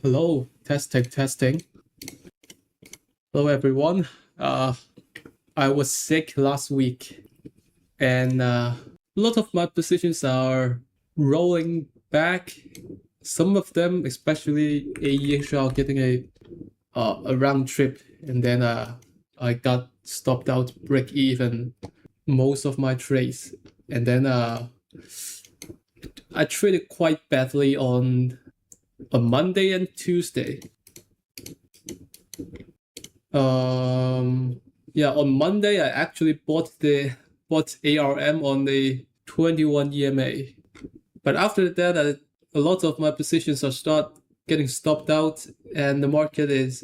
Hello, testing, testing. Hello, everyone. I was sick last week, and a lot of my positions are rolling back. Some of them, especially AEH, are getting a round trip, and then I got stopped out break even most of my trades, and then I traded quite badly on a Monday and Tuesday. Yeah, on Monday I actually bought ARM on the 21 EMA, but after that a lot of my positions are start getting stopped out, and the market is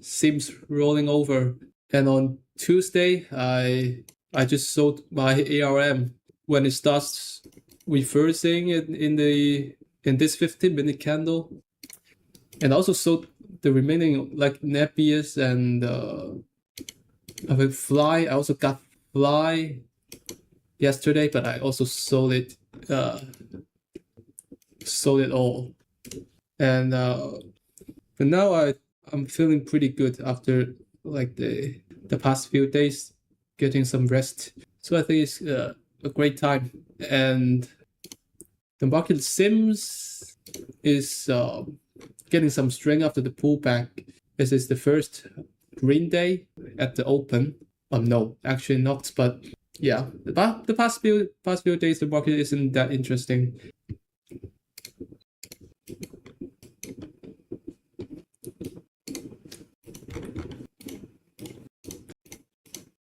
seems rolling over. And on Tuesday I just sold my ARM when it starts reversing in this 15-minute candle, and also sold the remaining like Nebius and I think Fly. I also got Fly yesterday, but I also sold it all. And now I'm feeling pretty good after like the past few days, getting some rest. So I think it's a great time, and the market seems is getting some strength after the pullback. This is the first green day at the open. No, actually not, but yeah, the past few days the market isn't that interesting.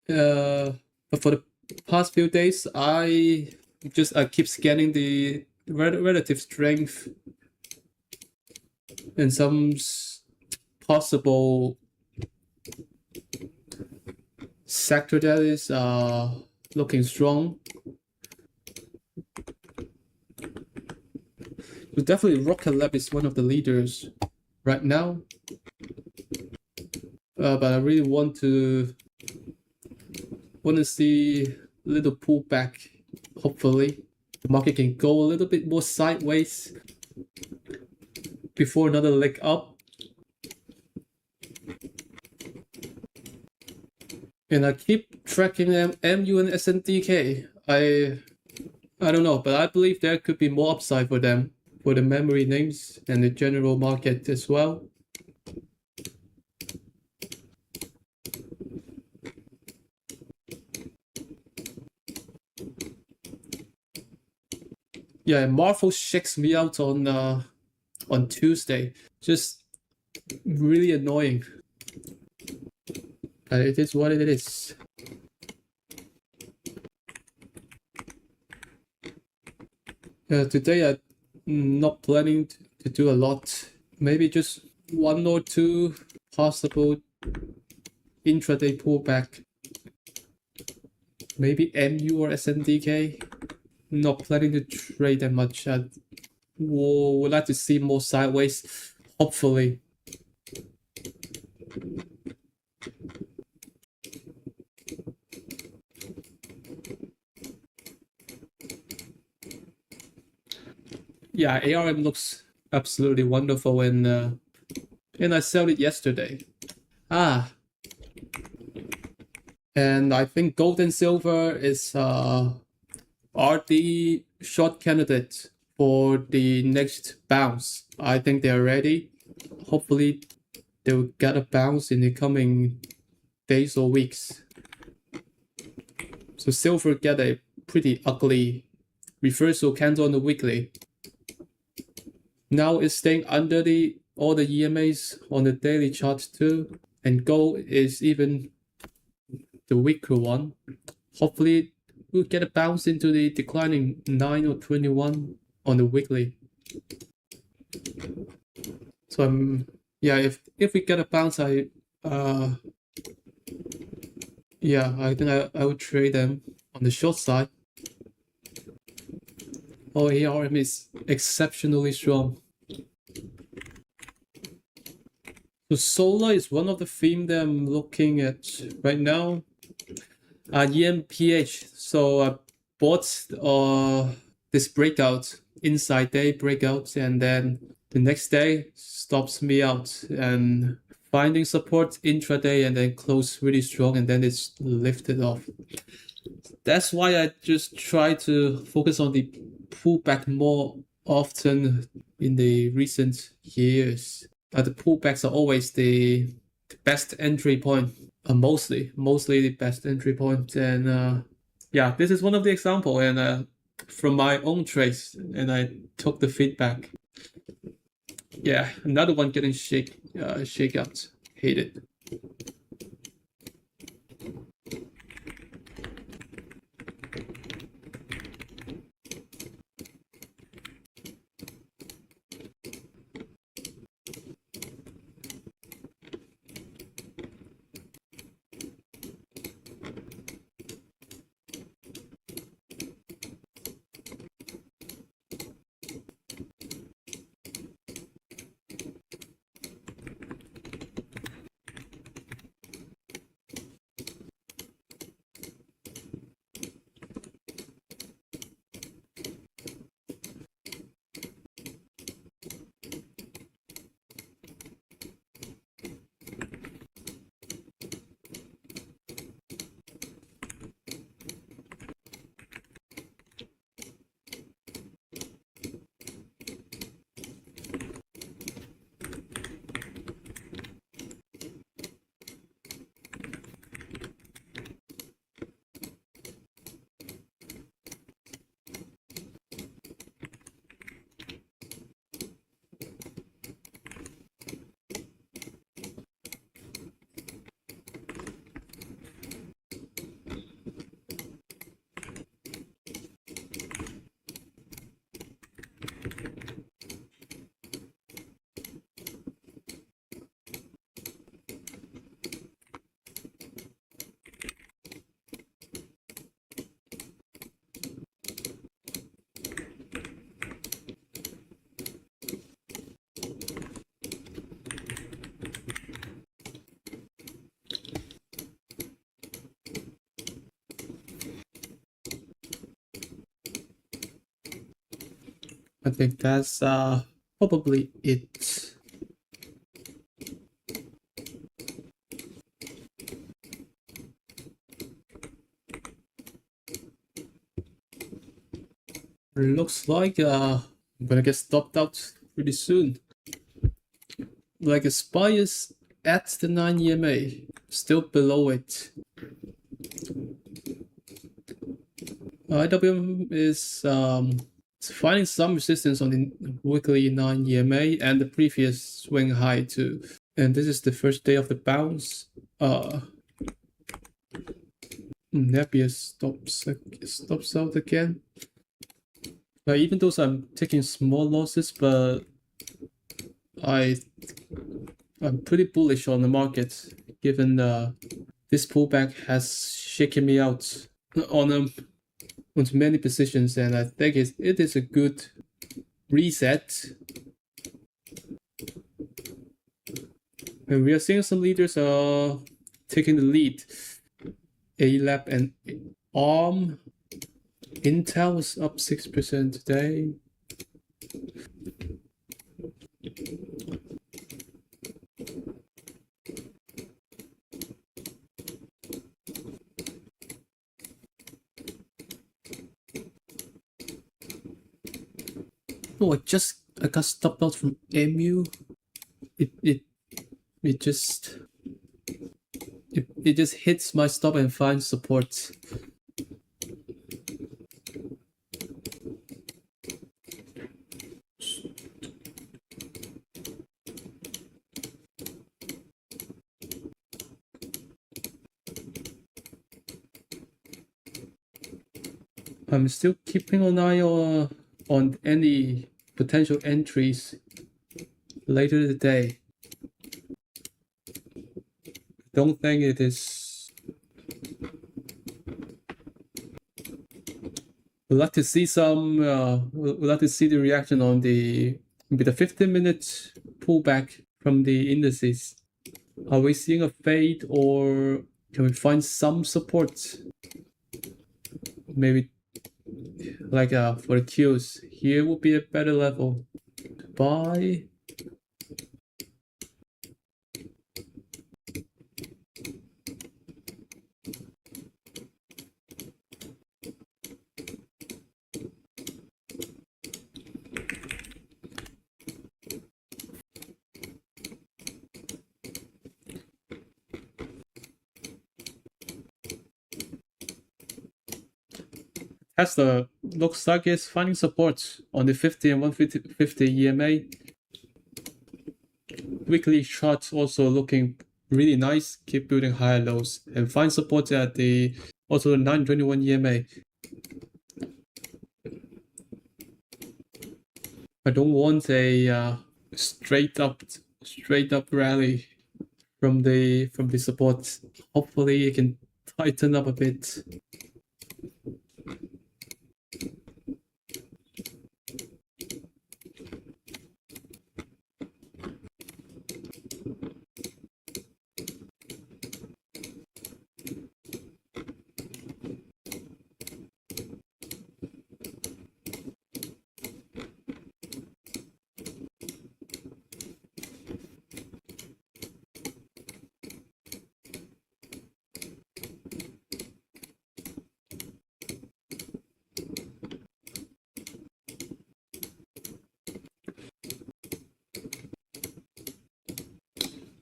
But for the past few days, I keep scanning the relative strength and some possible sector that is looking strong. But definitely Rocket Lab is one of the leaders right now. But I really want to see a little pullback. Hopefully the market can go a little bit more sideways before another leg up. And I keep tracking MU and SNDK. I don't know, but I believe there could be more upside for them, for the memory names and the general market as well. Yeah, Marvel shakes me out on Tuesday. Just really annoying. But it is what it is. Today I'm not planning to do a lot. Maybe just one or two possible intraday pullback. Maybe MU or SNDK. Not planning to trade that much. I would like to see more sideways, hopefully. Yeah, ARM looks absolutely wonderful, and I sold it yesterday. And I think gold and silver is are the short candidates for the next bounce. I think they're ready. Hopefully they'll get a bounce in the coming days or weeks. So silver get a pretty ugly reversal candle on the weekly. Now it's staying under all the EMAs on the daily chart too, and gold is even the weaker one. Hopefully we'll get a bounce into the declining 9 or 21 on the weekly. So yeah, if we get a bounce, I think I would trade them on the short side. Oh, ARM is exceptionally strong. So solar is one of the themes that I'm looking at right now. EMPH. So I bought this breakout, inside day breakout, and then The next day stops me out, and finding support intraday and then close really strong, and then it's lifted off. That's why I just try to focus on the pullback more often in the recent years. The pullbacks are always the best entry point, mostly the best entry point. And yeah, this is one of the example, and from my own trades, and I took the feedback. Yeah, another one getting shake out. Hate it. I think that's probably it. Looks like I'm gonna get stopped out pretty soon. Like SPY is at the 9 EMA, still below it. IWM is finding some resistance on the weekly 9 EMA and the previous swing high too. And this is the first day of the bounce. Napier stops out again. Even though I'm taking small losses, but I'm pretty bullish on the market, given this pullback has shaken me out on many positions, and I think it is a good reset. And we are seeing some leaders are taking the lead. A-Lab and ARM. Intel is up 6% today. Oh, I got stopped out from MU. It just hits my stop and finds support. I'm still keeping an eye on any potential entries later today. Don't think it is. We'd like to see some. We'd like to see the reaction on the 15-minute pullback from the indices. Are we seeing a fade, or can we find some support? Maybe like for the Qs, here would be a better level. buy. Tesla looks like it's finding support on the 50 and 150 EMA. Weekly charts also looking really nice, keep building higher lows and find support at the 921 EMA. I don't want a straight up rally from the support. Hopefully it can tighten up a bit.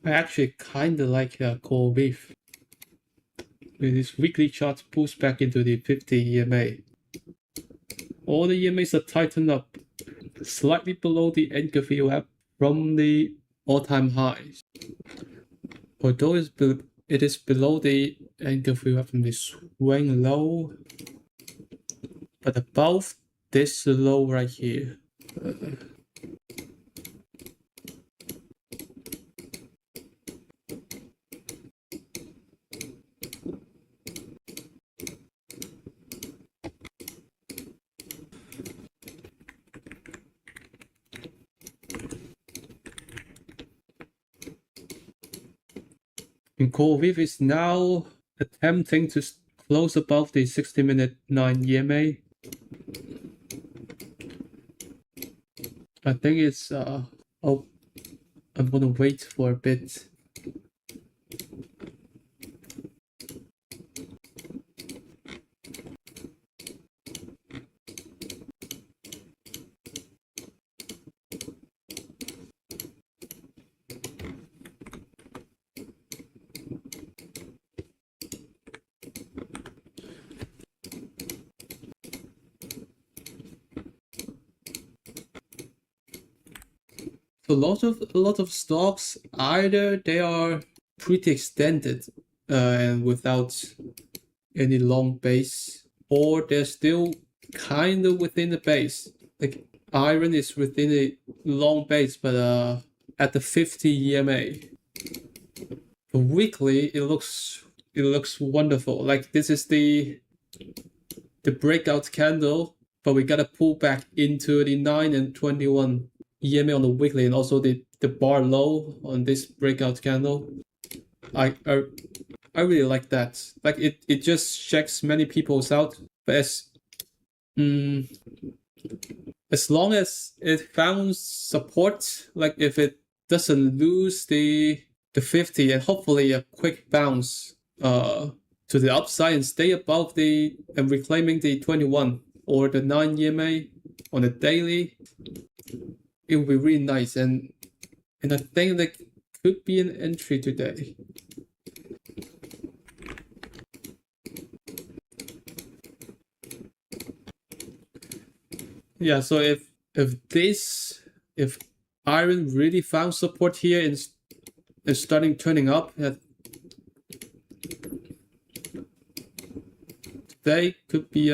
I actually kinda like core wave. With this weekly chart pulls back into the 50 EMA. All the EMAs are tightened up slightly below the anchor VWAP from the all-time highs. Although it is below the anchor VWAP from the swing low, but above this low right here. And core wave is now attempting to close above the 60-minute 9 EMA. I think it's oh, I'm gonna wait for a bit. A lot of stocks, either they are pretty extended and without any long base, or they're still kind of within the base. Like iron is within a long base, but at the 50 EMA. The weekly, it looks wonderful. Like this is the breakout candle, but we got to pull back into the 9 and 21 EMA on the weekly, and also the bar low on this breakout candle. I really like that. Like it just checks many people's out. But as long as it found support, like if it doesn't lose the 50 and hopefully a quick bounce to the upside and stay above and reclaiming the 21 or the 9 EMA on the daily, it would be really nice, and I think that could be an entry today. Yeah, so if iron really found support here and starting turning up, today could be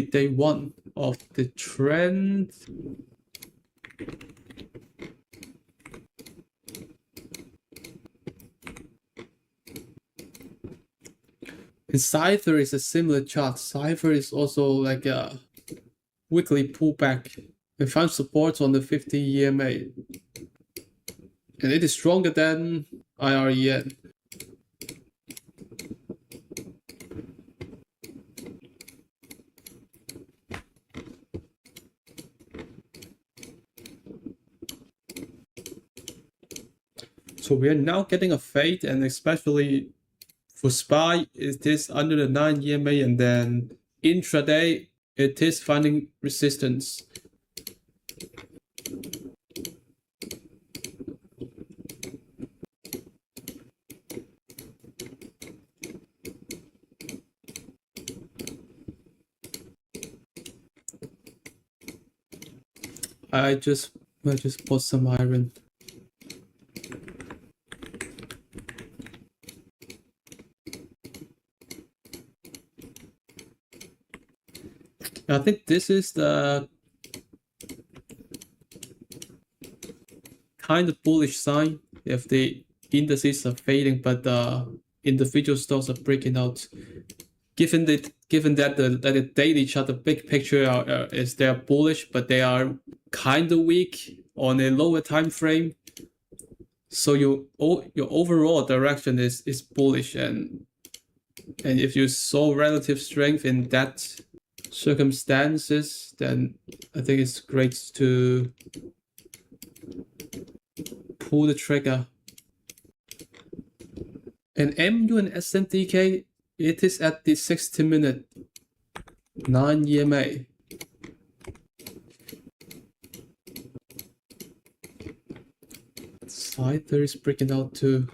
day one of the trend. And Cypher is a similar chart. Cypher is also like a weekly pullback and found support on the 50 EMA. And it is stronger than IREN. So we are now getting a fade, and especially for SPY, it is under the 9 EMA, and then intraday, it is finding resistance. I just bought some iron. I think this is the kind of bullish sign if the indices are fading, but the individual stocks are breaking out. Given that the daily chart, the big picture is they're bullish, but they are kind of weak on a lower time frame. So your overall direction is bullish, and if you saw relative strength in that circumstances, then I think it's great to pull the trigger. And MU and SNDK, it is at the 60-minute 9 EMA. Side there is breaking out too.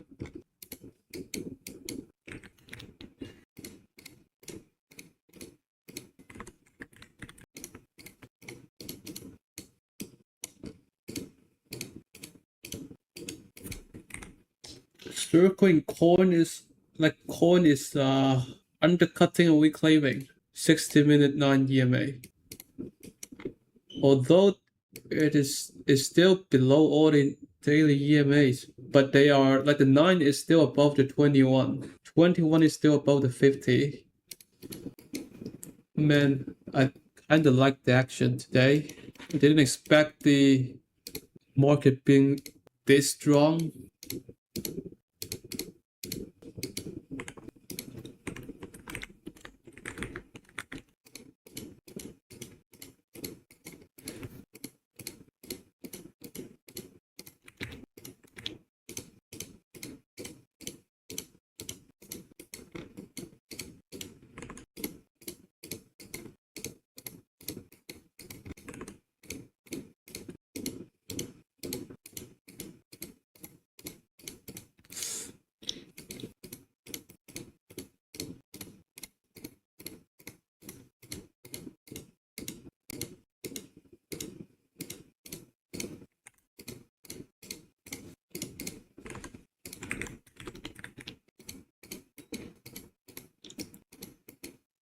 Circling coin is undercutting and reclaiming 60-minute 9 EMA. Although it is still below all the daily EMAs, but they are like the 9 is still above the 21. 21 is still above the 50. Man, I kind of like the action today. I didn't expect the market being this strong.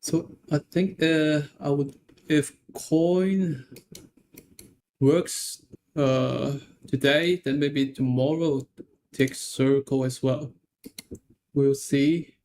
So I think I would, if coin works today, then maybe tomorrow take circle as well. We'll see.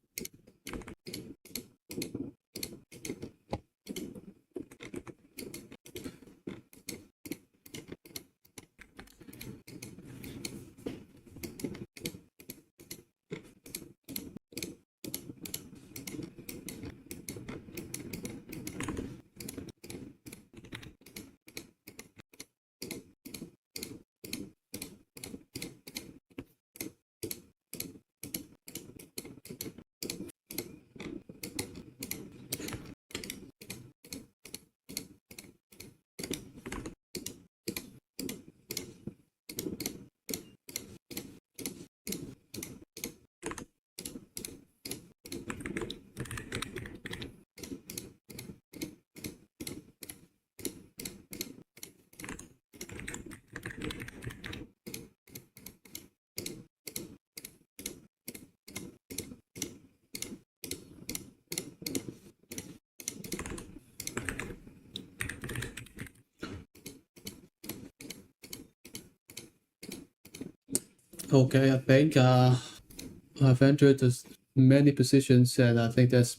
Okay, I think I've entered this many positions, and I think that's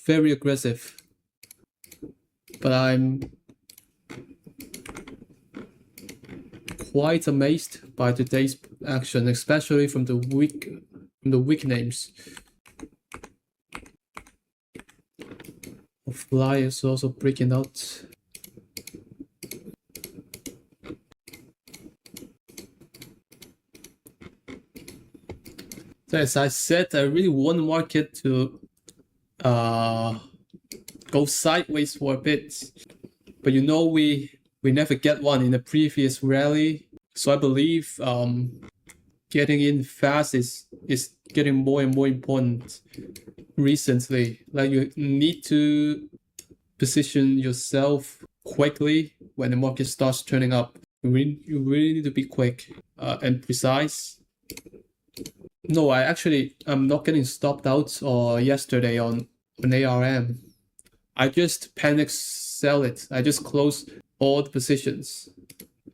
very aggressive. But I'm quite amazed by today's action, especially from the weak names. Fly is also breaking out. So as I said, I really want the market to go sideways for a bit, but we never get one in the previous rally. So I believe getting in fast is getting more and more important recently. Like you need to position yourself quickly when the market starts turning up. You really need to be quick and precise. No, I'm not getting stopped out yesterday on ARM. I just panic sell it. I just close all the positions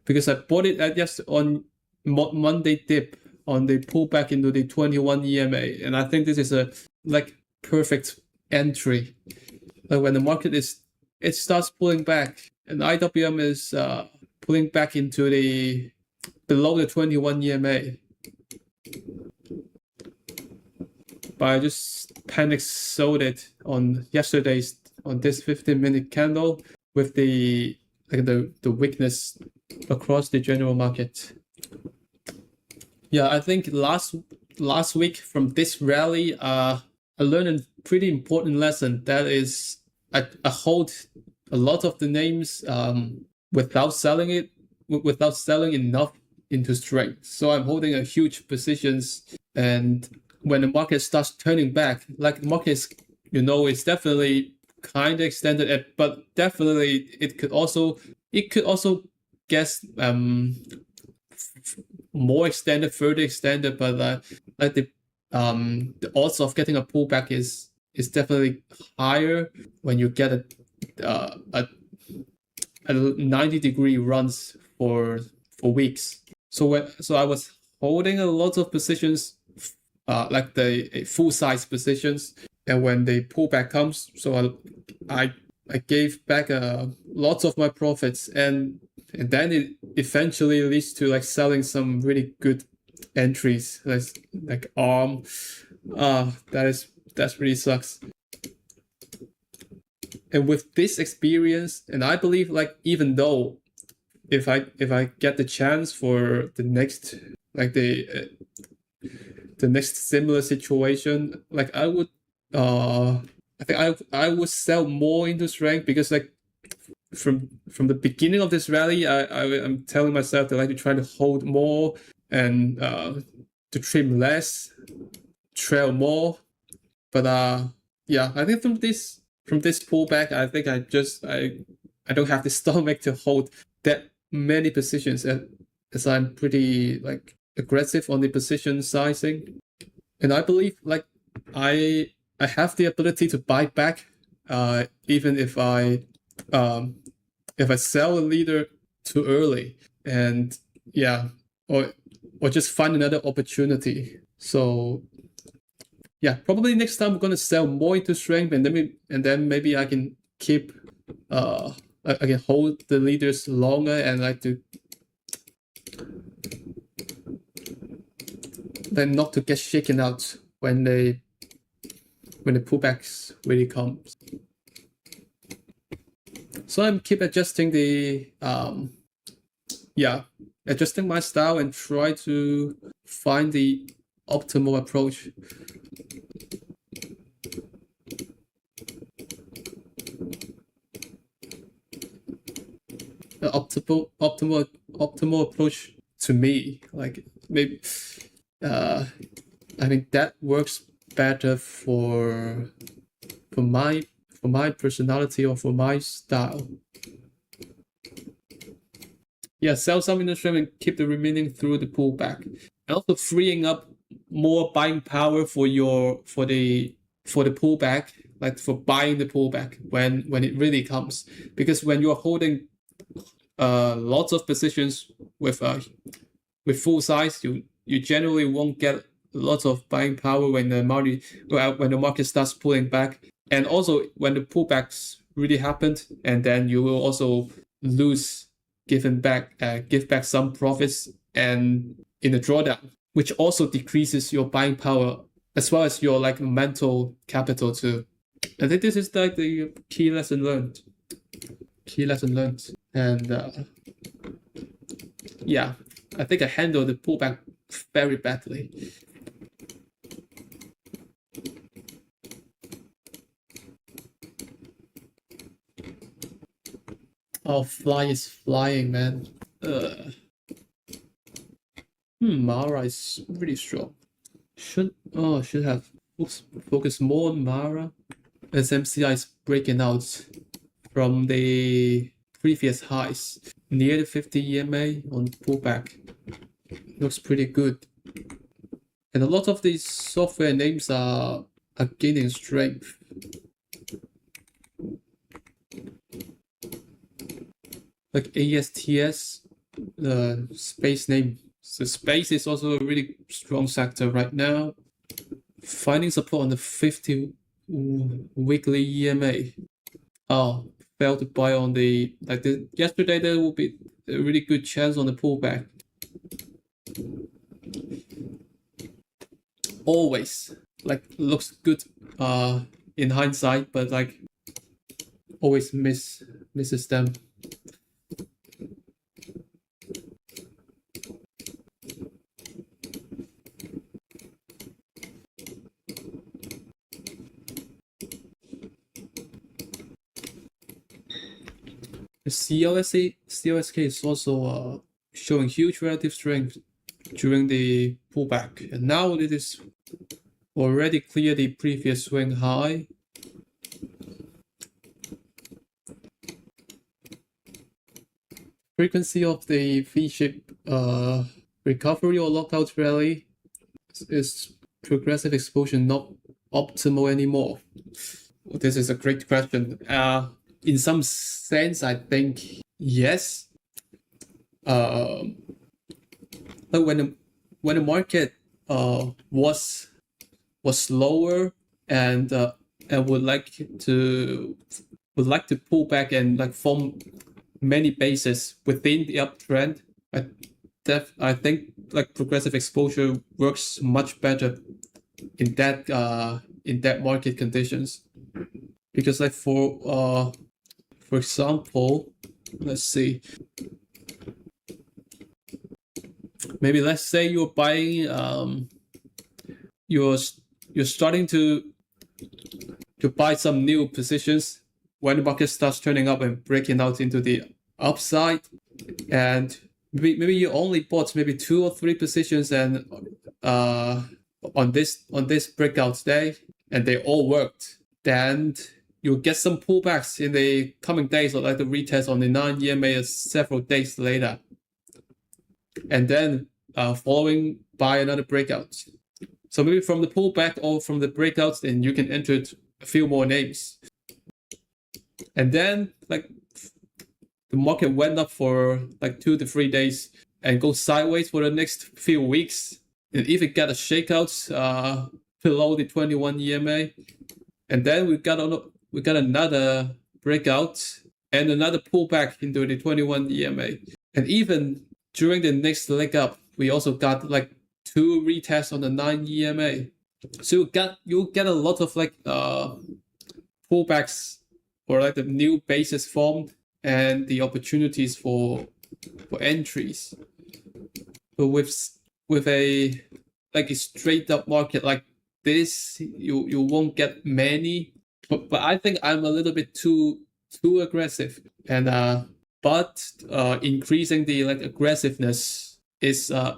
because I bought it at on Monday dip on the pullback into the 21 EMA, and I think this is a perfect entry. Like when the market it starts pulling back, and IWM is pulling back into the below the 21 EMA. But I just panic sold it on yesterday's on this 15-minute candle with the weakness across the general market. Yeah, I think last week from this rally, I learned a pretty important lesson. That is, I hold a lot of the names without selling enough into strength. So I'm holding a huge positions, and when the market starts turning back, like the market is, it's definitely kind of extended, but definitely it could also get more extended, further extended. But like the odds of getting a pullback is definitely higher when you get a 90-degree runs for weeks. So I was holding a lot of positions, like the full size positions, and when the pullback comes, so I gave back lots of my profits, and then it eventually leads to like selling some really good entries, like ARM. That really sucks. And with this experience, and I believe like even though if I get the chance for the next the next similar situation, like I would I think I would sell more into strength, because like from the beginning of this rally, I'm telling myself that I like to try to hold more and to trim less, trail more. But yeah, I think from this pullback, I think I don't have the stomach to hold that many positions, as I'm pretty like aggressive on the position sizing. And I believe like I have the ability to buy back even if I sell a leader too early, and yeah, or just find another opportunity. So yeah, probably next time we're gonna sell more into strength, and then maybe I can keep I can hold the leaders longer, and like to then not to get shaken out when the pullbacks really comes. So I'm keep adjusting the adjusting my style and try to find the optimal approach. The optimal approach to me, like maybe I think that works better for my personality or for my style. Yeah, sell some in the stream and keep the remaining through the pullback, and also freeing up more buying power for the pullback, like for buying the pullback when it really comes. Because when you're holding lots of positions with full size, you generally won't get lots of buying power when the market starts pulling back, and also when the pullbacks really happened, and then you will also give back some profits and in the drawdown, which also decreases your buying power as well as your like mental capital too. I think this is like the key lesson learned. And yeah, I think I handled the pullback very badly. Oh, fly is flying, man. Mara is really strong. Should have focused more on Mara. SMCI is breaking out from the previous highs near the 50 EMA on pullback. Looks pretty good. And a lot of these software names are gaining strength. Like ASTS, the space name. So space is also a really strong sector right now. Finding support on the 50 weekly EMA. Oh, failed to buy on the yesterday. There will be a really good chance on the pullback. Always looks good in hindsight, but always misses them. The CLSK is also showing huge relative strength during the pullback, and now it is already cleared the previous swing high. Frequency of the V-shape recovery or lockout rally is progressive exposure not optimal anymore? This is a great question. In some sense, I think yes. But when the market was lower and would like to pull back and form many bases within the uptrend, I think progressive exposure works much better in that market conditions, because for example, let's see, maybe let's say you're buying you're starting to buy some new positions when the market starts turning up and breaking out into the upside, and maybe you only bought maybe 2 or 3 positions and on this breakout day, and they all worked. Then you'll get some pullbacks in the coming days, or the retest on the 9 EMA several days later, and then following by another breakout. So maybe from the pullback or from the breakouts, then you can enter a few more names. And then the market went up for 2 to 3 days and go sideways for the next few weeks, and even get a shakeout below the 21 EMA. And then we got another breakout and another pullback into the 21 EMA. And even during the next leg up, we also got 2 retests on the 9 EMA. So you get a lot of pullbacks, or the new bases formed and the opportunities for entries. But with a straight up market like this, you won't get many. But I think I'm a little bit too aggressive, and but increasing the aggressiveness is a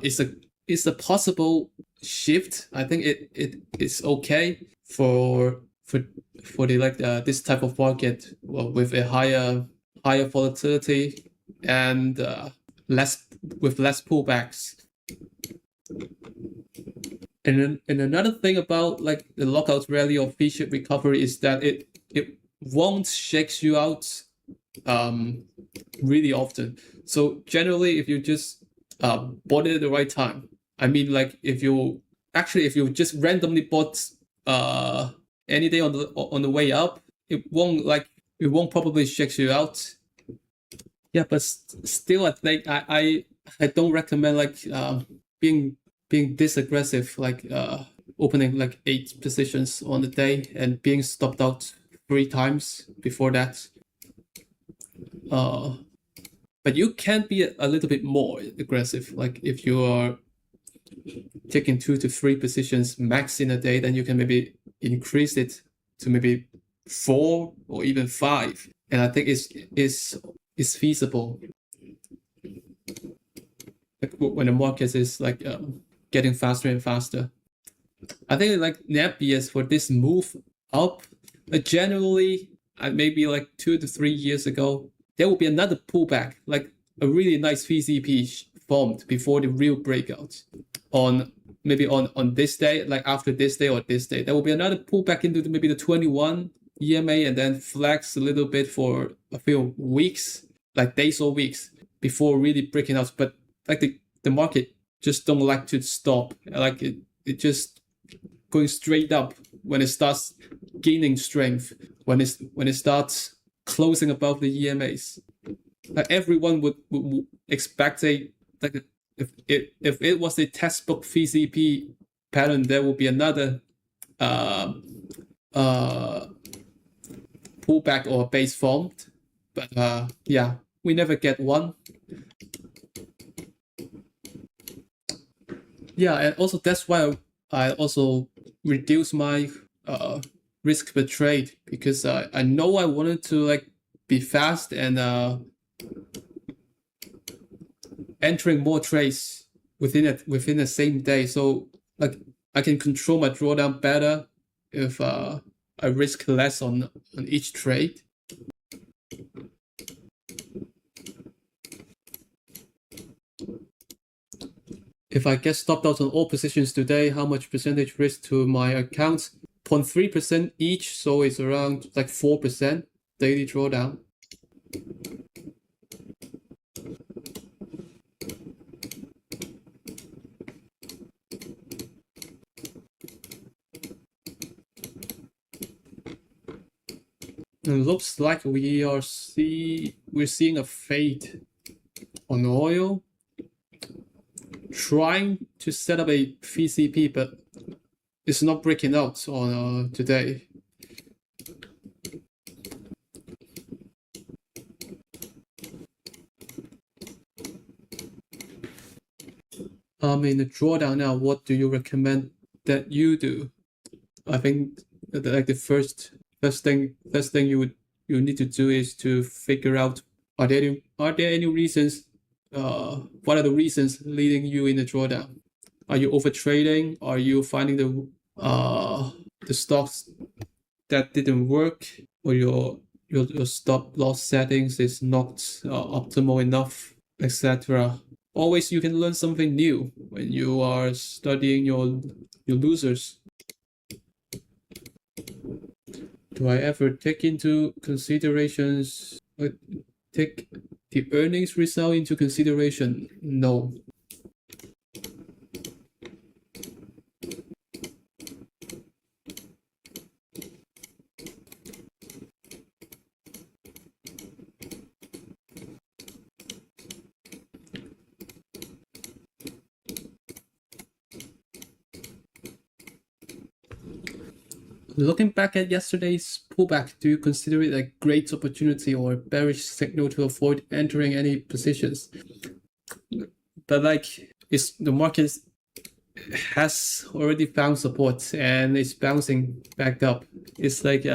possible shift. I think it is okay for the this type of market with a higher volatility and less pullbacks. And another thing about the lockout rally or V-shaped recovery is that it won't shake you out really often. So generally, if you just bought it at the right time, I mean, if you just randomly bought any day on the way up, it won't probably shake you out. Yeah, but still, I think I don't recommend being this aggressive, opening 8 positions on the day and being stopped out 3 times before that. But you can be a little bit more aggressive. If you are taking 2 to 3 positions max in a day, then you can maybe increase it to maybe 4 or even 5. And I think it's is feasible. Like when the market is like getting faster and faster. I think like NetBS for this move up, generally, maybe like 2 to 3 years ago, there will be another pullback, like a really nice VCP formed before the real breakout on maybe on this day, like after this day or this day. There will be another pullback into maybe the 21 EMA and then flex a little bit for a few weeks, like days or weeks before really breaking out. But like the market just don't like to stop. Like it just going straight up when it starts gaining strength, when it starts closing above the EMAs. Like everyone would expect a like if it was a textbook VCP pattern, there will be another pullback or base formed. But yeah, we never get one. Yeah, and also that's why I also reduce my risk per trade, because I know I wanted to like be fast and entering more trades within the same day. So like I can control my drawdown better if I risk less on each trade. If I get stopped out on all positions today, how much percentage risk to my account? 0.3% each, so it's around like 4% daily drawdown. It looks like we're seeing a fade on oil, trying to set up a VCP, but it's not breaking out on today. In the drawdown now, what do you recommend that you do? I think that like the first thing you need to do is to figure out are there any reasons? What are the reasons leading you in the drawdown? Are you over trading? Are you finding the stocks that didn't work, or your stop loss settings is not optimal enough, etc.? Always you can learn something new when you are studying your losers. Do I ever take into considerations take the earnings result into consideration? No. Looking back at yesterday's pullback, do you consider it a great opportunity or a bearish signal to avoid entering any positions? But like, the market has already found support and it's bouncing back up. It's like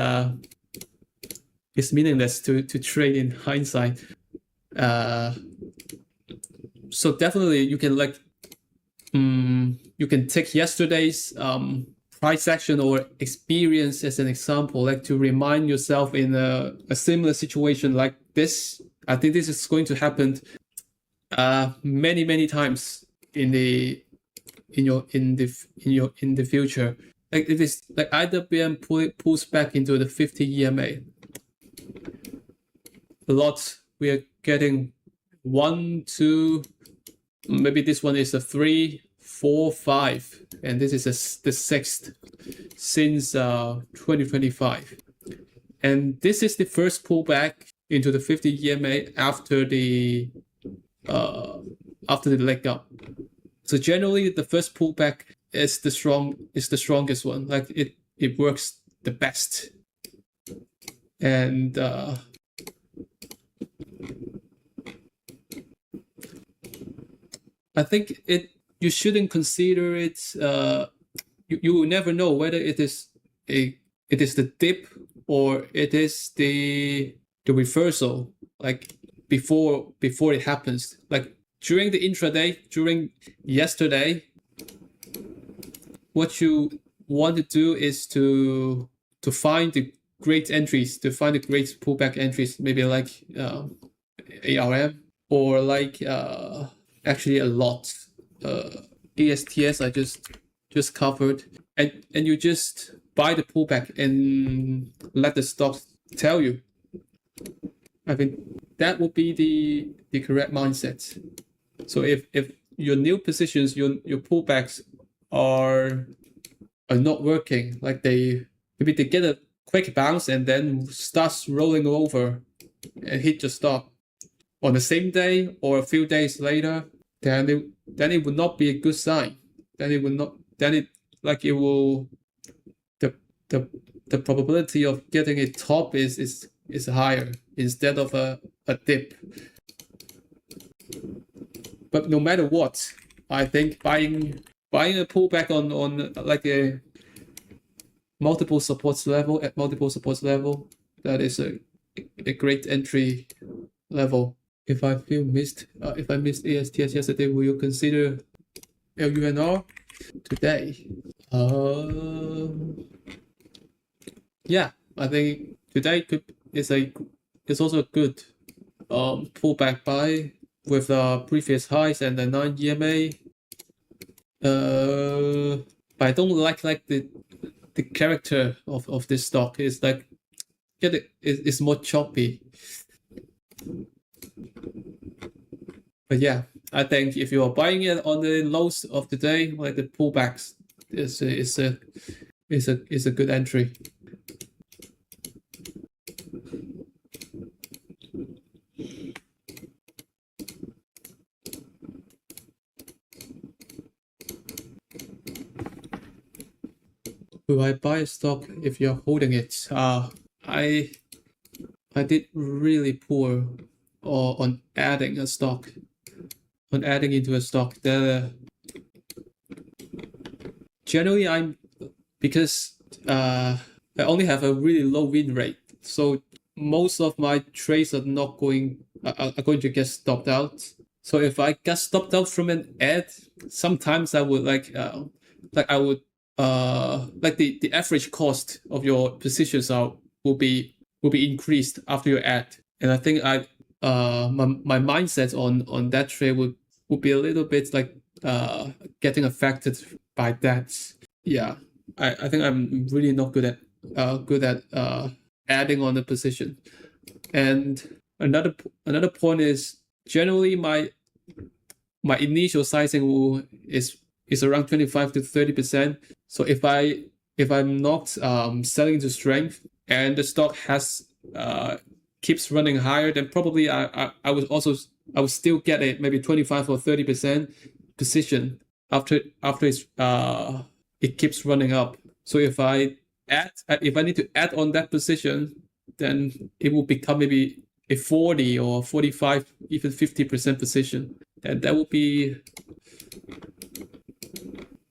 it's meaningless to trade in hindsight. So definitely you can like you can take yesterday's price action or experience as an example, like to remind yourself in a similar situation like this. I think this is going to happen many times in the future. Like it is like IWM pulls back into the 50 EMA. A lot we are getting 1, 2, maybe this one is a 3, 4, 5, and this is the 6th since 2025, and this is the first pullback into the 50 EMA after the leg up. So generally, the first pullback is the strongest one. Like it works the best, and I think you shouldn't consider it. You will never know whether it is the dip or it is the reversal. Like before it happens. Like during the intraday, during yesterday, what you want to do is to find the great entries, to find the great pullback entries, maybe like ARM or like actually a lot. ESTS I just covered, and you just buy the pullback and let the stock tell you. I think that would be the correct mindset. So if your new positions, your pullbacks are not working, like maybe they get a quick bounce and then starts rolling over and hit your stop on the same day or a few days later, then it would not be a good sign. Then it will not. Then it will the probability of getting a top is higher instead of a dip. But no matter what, I think buying a pullback on like a multiple supports level, that is a great entry level. If I missed ASTS yesterday, will you consider LUNR today? Yeah, I think today is also a good pullback buy with previous highs and the 9 EMA. But I don't like the character of this stock. It's like it's more choppy. But yeah, I think if you are buying it on the lows of the day, like the pullbacks, is a good entry. Will I buy a stock if you're holding it? I did really poor on adding into a stock. Generally because I only have a really low win rate, so most of my trades are going to get stopped out. So if I get stopped out from an ad, sometimes I would like the average cost of your positions will be increased after your ad. And I think my mindset on that trade would be a little bit like getting affected by that. Yeah, I think I'm really not good at adding on the position. And another point is generally my initial sizing is around 25 to 30%. So if I'm not selling to strength and the stock keeps running higher, then probably I would still get a maybe 25 or 30% position after it keeps running up. So if I need to add on that position, then it will become maybe a 40 or 45, even 50% position. And that would be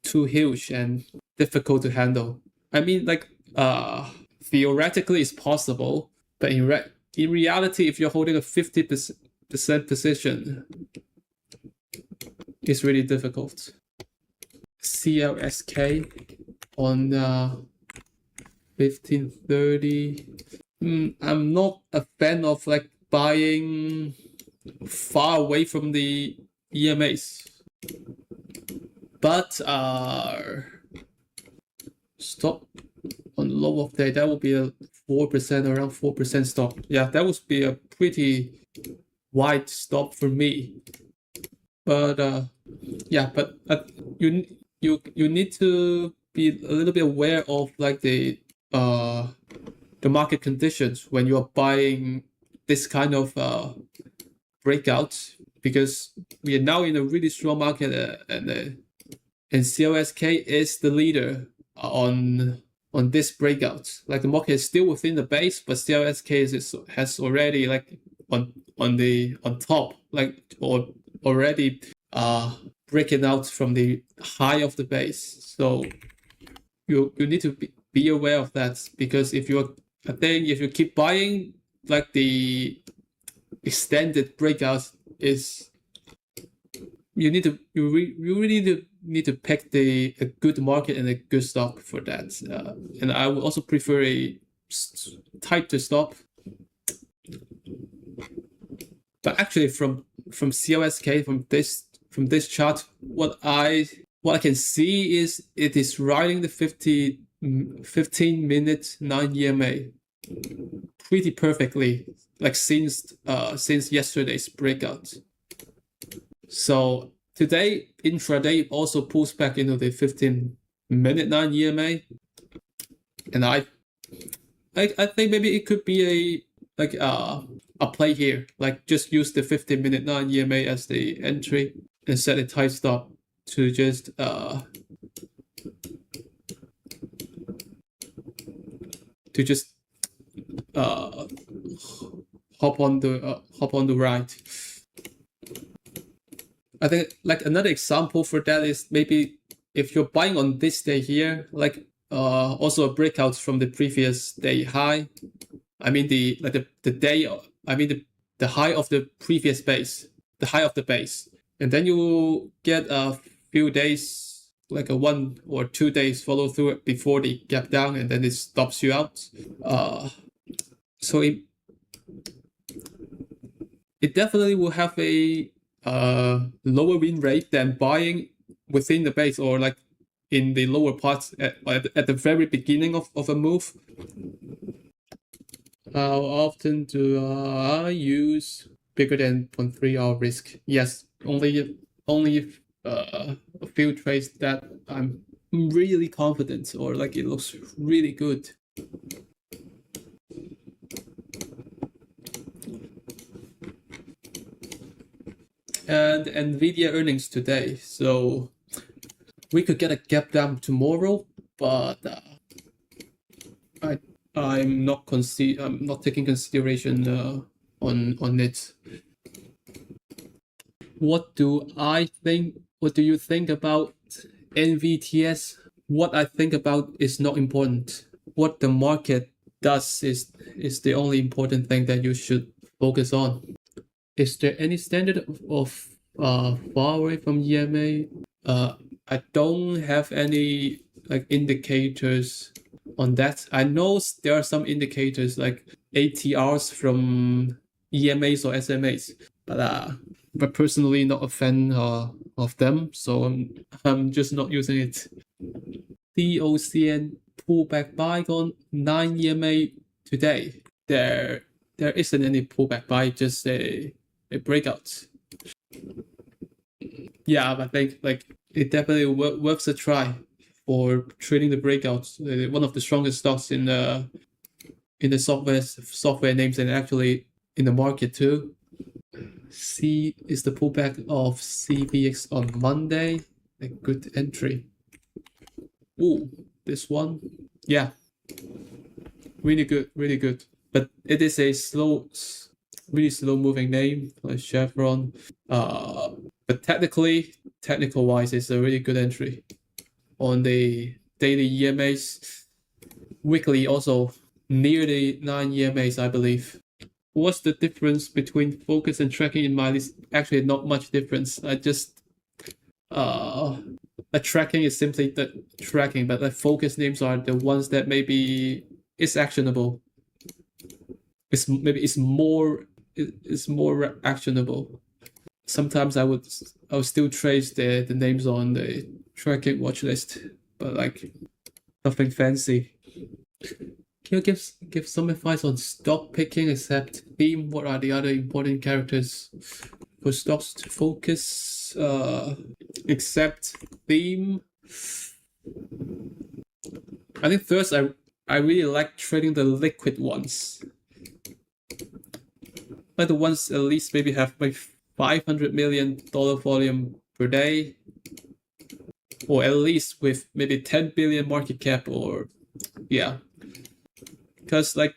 too huge and difficult to handle. I mean, like theoretically it's possible, but in reality, if you're holding a 50% position, it's really difficult. CLSK on 1530. I'm not a fan of like buying far away from the EMAs, but stop on low of day, that would be a 4%, around 4% stop. Yeah, that would be a pretty wide stop for me. But yeah, but you need to be a little bit aware of like the market conditions when you are buying this kind of breakouts, because we are now in a really strong market and CLSK is the leader on this breakout. Like the market is still within the base, but CLSK has already like on top, like or already breaking out from the high of the base. So you need to be aware of that, because if you keep buying, like the extended breakout is you really need to pick a good market and a good stock for that. And I would also prefer a tighter stop. But actually, from CLSK, from this chart, what I can see is it is riding the 15-minute 9 EMA pretty perfectly, like since yesterday's breakout. So today intraday also pulls back into the 15-minute 9 EMA, and I think maybe it could be a play here, like just use the 15-minute 9 EMA as the entry and set a tight stop to just hop on the ride. I think like another example for that is maybe if you're buying on this day here, like also a breakout from the previous day high. I mean the high of the previous base, the high of the base, and then you get a few days, like a 1 or 2 days follow through it before the gap down, and then it stops you out. So it definitely will have a lower win rate than buying within the base or like in the lower parts at the very beginning of a move. How often do I use bigger than 0.3 hour risk? Yes, only a few trades that I'm really confident or like it looks really good. And Nvidia earnings today, so we could get a gap down tomorrow, but I'm not taking consideration on it. What do I think? What do you think about NVTS? What I think about is not important. What the market does is the only important thing that you should focus on. Is there any standard of far away from EMA? I don't have any like indicators on that. I know there are some indicators like ATRs from EMAs or SMAs, but personally not a fan of them, so I'm just not using it. DOCN pullback buy on 9 EMA today. There isn't any pullback buy, just a breakout. Yeah, I think like it definitely worth a try for trading the breakouts. One of the strongest stocks in the software names and actually in the market too. C is the pullback of CVX on Monday. A good entry. Ooh, this one. Yeah. Really good, really good. But it is a really slow moving name like Chevron. But technical wise, it's a really good entry on the daily EMAs. Weekly also near the 9 EMAs, I believe. What's the difference between focus and tracking in my list? Actually, not much difference. I just a tracking is simply the tracking, but the focus names are the ones that maybe is actionable. It's more actionable. Sometimes I would still trace the names on the tracking watch list, but like nothing fancy. Can you give some advice on stock picking except theme? What are the other important characters for stocks to focus except theme? I think first I really like trading the liquid ones. Like the ones at least maybe have like $500 million volume per day, or at least with maybe 10 billion market cap, or yeah. Because like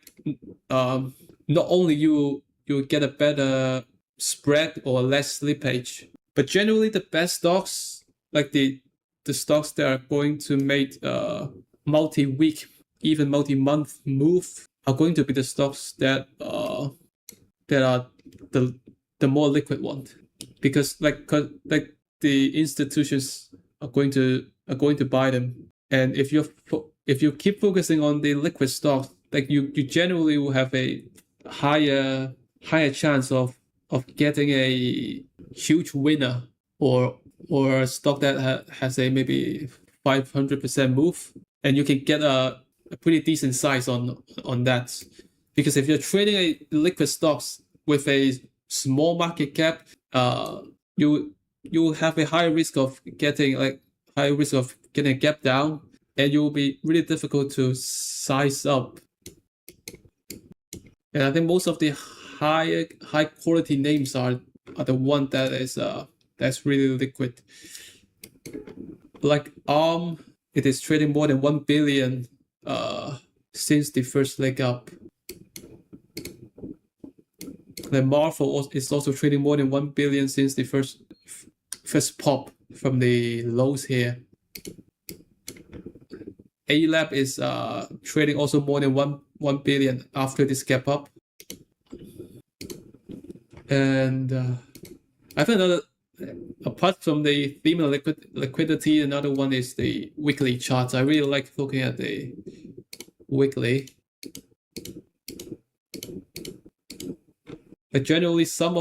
not only you get a better spread or less slippage, but generally the best stocks, like the stocks that are going to make multi-week, even multi-month move, are going to be the stocks that are the more liquid one, because like the institutions are going to buy them, and if you keep focusing on the liquid stock, like you generally will have a higher chance of getting a huge winner, or a stock that has a maybe 500% move, and you can get a pretty decent size on that. Because if you're trading a liquid stocks with a small market cap, you have a high risk of getting a gap down, and it will be really difficult to size up. And I think most of the high quality names are the one that is that's really liquid. Like it is trading more than 1 billion since the first leg up. The Marvel is also trading more than 1 billion since the first pop from the lows here. A-Lab is trading also more than 1 billion after this gap up. And I think another, apart from the theme of liquidity, another one is the weekly charts. I really like looking at the weekly. But generally, some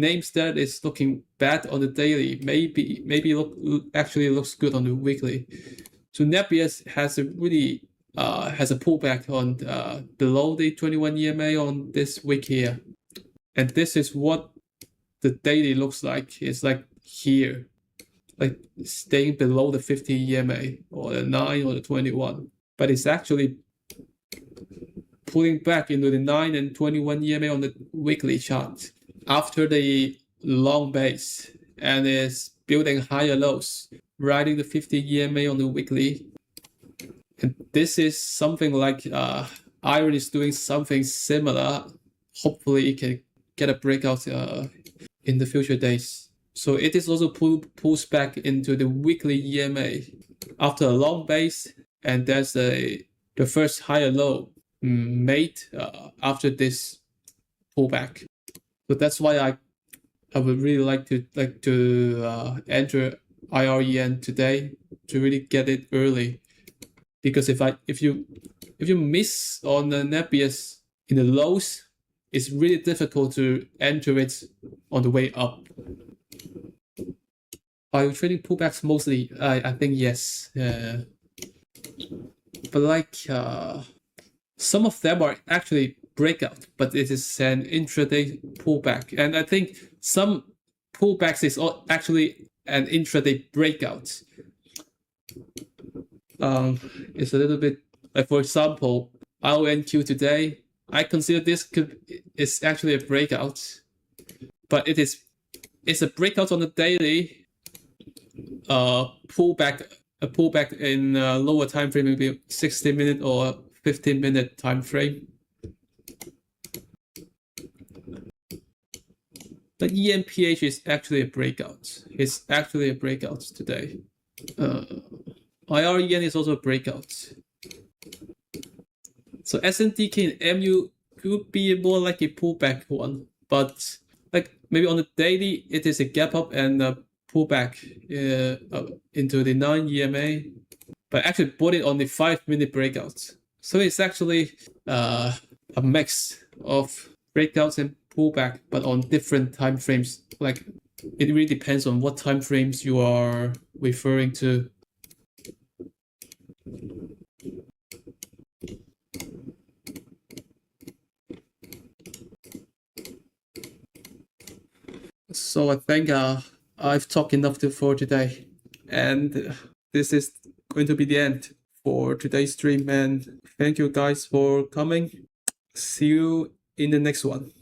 names that is looking bad on the daily maybe actually looks good on the weekly. So Nebius has a really has a pullback on below the 21 EMA on this week here, and this is what the daily looks like. It's like here, like staying below the 50 EMA or the 9 or the 21, but it's actually pulling back into the 9 and 21 EMA on the weekly chart after the long base, and is building higher lows, riding the 50 EMA on the weekly. And this is something like Iron is doing something similar. Hopefully it can get a breakout in the future days. So it is also pulls back into the weekly EMA after a long base, and there's the first higher low made after this pullback. So that's why I would really like to enter IREN today to really get it early. Because if you miss on the Nebius in the lows, it's really difficult to enter it on the way up. Are you trading pullbacks mostly? I think yes. But like some of them are actually breakout, but it is an intraday pullback, and I think some pullbacks is actually an intraday breakout. It's a little bit like, for example, IONQ today. I consider this is actually a breakout, but it's a breakout on the daily. A pullback in lower time frame, maybe 60-minute or 15-minute time frame. But EMPH is actually a breakout. It's actually a breakout today. IREN is also a breakout. So SNDK and MU could be more like a pullback one, but like maybe on the daily it is a gap up and a pullback into the 9 EMA, but actually bought it on the 5-minute breakouts. So it's actually a mix of breakouts and pullback, but on different time frames. Like it really depends on what time frames you are referring to. So I think I've talked enough for today, and this is going to be the end for today's stream. And thank you guys for coming. See you in the next one.